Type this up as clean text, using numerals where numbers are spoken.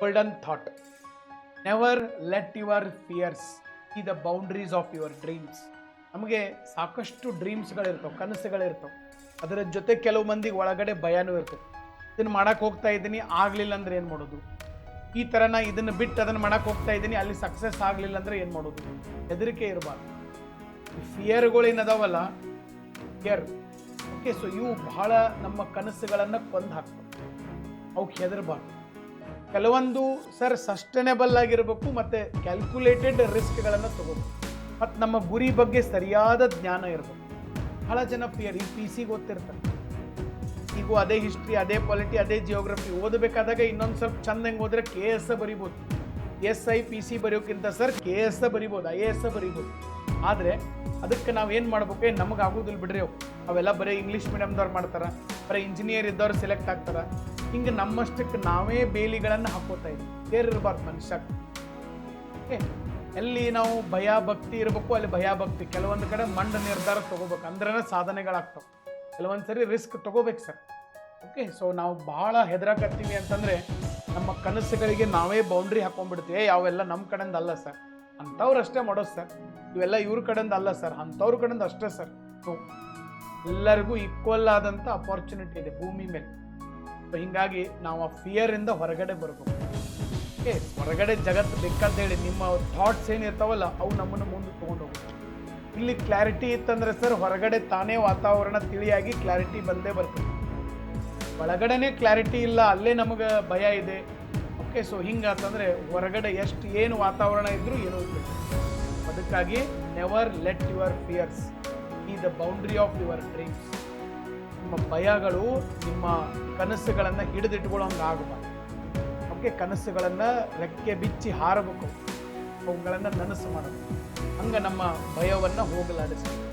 golden thought. Never let your fears see the boundaries of your dreams. ನಮಗೆ ಸಾಕಷ್ಟು ಡ್ರೀಮ್ಸ್ಗಳಿರ್ತವೆ, ಕನಸುಗಳಿರ್ತವೆ. ಅದರ ಜೊತೆ ಕೆಲವು ಮಂದಿಗೆ ಒಳಗಡೆ ಭಯನೂ ಇರ್ತವೆ. ಇದನ್ನು ಮಾಡಕ್ಕೆ ಹೋಗ್ತಾ ಇದ್ದೀನಿ, ಆಗಲಿಲ್ಲ ಅಂದ್ರೆ ಏನು ಮಾಡೋದು? ಈ ಥರ ನಾ ಇದನ್ನು ಬಿಟ್ಟು ಅದನ್ನು ಮಾಡಕ್ಕೆ ಹೋಗ್ತಾ ಇದ್ದೀನಿ, ಅಲ್ಲಿ ಸಕ್ಸಸ್ ಆಗಲಿಲ್ಲ ಅಂದ್ರೆ ಏನು ಮಾಡೋದು? ಹೆದರಿಕೆ ಇರಬಾರ್ದು. ಈ ಫಿಯರ್ಗಳು ಏನದಾವಲ್ಲ, ಫಿಯರ್, ಓಕೆ, ಸೊ ಇವು ಬಹಳ ನಮ್ಮ ಕನಸುಗಳನ್ನು ಕೊಂದು ಹಾಕ್ತವೆ. ಅವಕ್ಕೆ ಹೆದರಬಾರ್ದು. ಕೆಲವೊಂದು ಸರ್ ಸಸ್ಟೈನೇಬಲ್ ಆಗಿರಬೇಕು ಮತ್ತು ಕ್ಯಾಲ್ಕುಲೇಟೆಡ್ ರಿಸ್ಕ್ಗಳನ್ನು ತಗೋಬೇಕು ಮತ್ತು ನಮ್ಮ ಗುರಿ ಬಗ್ಗೆ ಸರಿಯಾದ ಜ್ಞಾನ ಇರಬೇಕು. ಬಹಳ ಜನ ಫಿಯರ್, ಈ ಪಿ ಸಿಗೆ ಓದ್ತಿರ್ತಾರೆ, ಈಗೂ ಅದೇ ಹಿಸ್ಟ್ರಿ, ಅದೇ ಪಾಲಿಟಿ, ಅದೇ ಜಿಯೋಗ್ರಫಿ ಓದಬೇಕಾದಾಗ ಇನ್ನೊಂದು ಸ್ವಲ್ಪ ಚಂದ ಹೆಂಗೆ ಹೋದರೆ KS ಬರಿಬೋದು. SI PC ಬರೆಯೋಕ್ಕಿಂತ ಸರ್ KS ಬರಿಬೋದು, IAS ಬರಿಬೋದು. ಆದರೆ ಅದಕ್ಕೆ ನಾವು ಏನು ಮಾಡ್ಬೇಕು? ನಮಗೆ ಆಗೋದಿಲ್ಲ ಬಿಡ್ರಿ, ಅವೆಲ್ಲ ಬರೀ ಇಂಗ್ಲೀಷ್ ಮೀಡಿಯಮ್ದವ್ರು ಮಾಡ್ತಾರೆ, ಬರೀ ಇಂಜಿನಿಯರ್ ಇದ್ದವ್ರು ಸೆಲೆಕ್ಟ್ ಆಗ್ತಾರೆ. ಹಿಂಗೆ ನಮ್ಮಷ್ಟಕ್ಕೆ ನಾವೇ ಬೇಲಿಗಳನ್ನು ಹಾಕೋತಾ ಇದ್ದೀವಿ. ಬೇರಿರಬಾರ್ದು ಮನುಷ್ಯಕ್ಕೆ. ಓಕೆ, ಎಲ್ಲಿ ನಾವು ಭಯ ಭಕ್ತಿ ಇರಬೇಕು ಅಲ್ಲಿ ಭಯ ಭಕ್ತಿ. ಕೆಲವೊಂದು ಕಡೆ ಮಂಡ ನಿರ್ಧಾರ ತೊಗೋಬೇಕು, ಅಂದ್ರೆ ಸಾಧನೆಗಳಾಗ್ತವೆ. ಕೆಲವೊಂದು ಸರಿ ರಿಸ್ಕ್ ತೊಗೋಬೇಕು ಸರ್. ಓಕೆ, ಸೊ ನಾವು ಭಾಳ ಹೆದರಾಕತ್ತೀವಿ ಅಂತಂದರೆ ನಮ್ಮ ಕನಸುಗಳಿಗೆ ನಾವೇ ಬೌಂಡ್ರಿ ಹಾಕೊಂಡ್ಬಿಡ್ತೀವಿ. ಯಾವೆಲ್ಲ ನಮ್ಮ ಕಡೆಯಿಂದ ಅಲ್ಲ ಸರ್, ಅಂಥವ್ರು ಅಷ್ಟೇ ಮಾಡೋದು ಸರ್, ಇವೆಲ್ಲ ಇವ್ರ ಕಡೆಯಿಂದ ಅಲ್ಲ ಸರ್, ಅಂಥವ್ರ ಕಡೆಯಿಂದ ಅಷ್ಟೇ ಸರ್. ಸೊ ಎಲ್ಲರಿಗೂ ಈಕ್ವಲ್ ಆದಂಥ ಅಪಾರ್ಚುನಿಟಿ ಇದೆ ಭೂಮಿ ಮೇಲೆ. ಸೊ ಹೀಗಾಗಿ ನಾವು ಆ ಫಿಯರಿಂದ ಹೊರಗಡೆ ಬರಬೇಕು. ಓಕೆ, ಹೊರಗಡೆ ಜಗತ್ತು ಬೇಕಾದ ಹೇಳಿ ನಿಮ್ಮ ಥಾಟ್ಸ್ ಏನಿರ್ತಾವಲ್ಲ ಅವು ನಮ್ಮನ್ನು ಮುಂದೆ ತೊಗೊಂಡು ಹೋಗುತ್ತೆ. ಇಲ್ಲಿ ಕ್ಲಾರಿಟಿ ಇತ್ತಂದ್ರೆ ಸರ್ ಹೊರಗಡೆ ತಾನೇ ವಾತಾವರಣ ತಿಳಿಯಾಗಿ ಕ್ಲಾರಿಟಿ ಬಂದೇ ಬರ್ತದೆ. ಒಳಗಡೆನೇ ಕ್ಲಾರಿಟಿ ಇಲ್ಲ, ಅಲ್ಲೇ ನಮಗೆ ಭಯ ಇದೆ. ಓಕೆ, ಸೊ ಹಿಂಗಾತಂದರೆ ಹೊರಗಡೆ ಎಷ್ಟು ಏನು ವಾತಾವರಣ ಇದ್ರೂ ಏನೂ ಇಲ್ಲ. ಅದಕ್ಕಾಗಿ ನೆವರ್ ಲೆಟ್ ಯುವರ್ ಫಿಯರ್ಸ್ ಈ the boundary of your dreams. ನಿಮ್ಮ ಭಯಗಳು ನಿಮ್ಮ ಕನಸುಗಳನ್ನು ಹಿಡಿದಿಟ್ಕೊಳ್ಳೋಂಗೆ ಆಗಬಾರ್ದು. ಓಕೆ, ಕನಸುಗಳನ್ನು ರೆಕ್ಕೆ ಬಿಚ್ಚಿ ಹಾರಬೇಕು, ಅವುಗಳನ್ನು ನನಸು ಮಾಡಬೇಕು. ಹಂಗೆ ನಮ್ಮ ಭಯವನ್ನು ಹೋಗಲಾಡಿಸ್ಬೇಕು.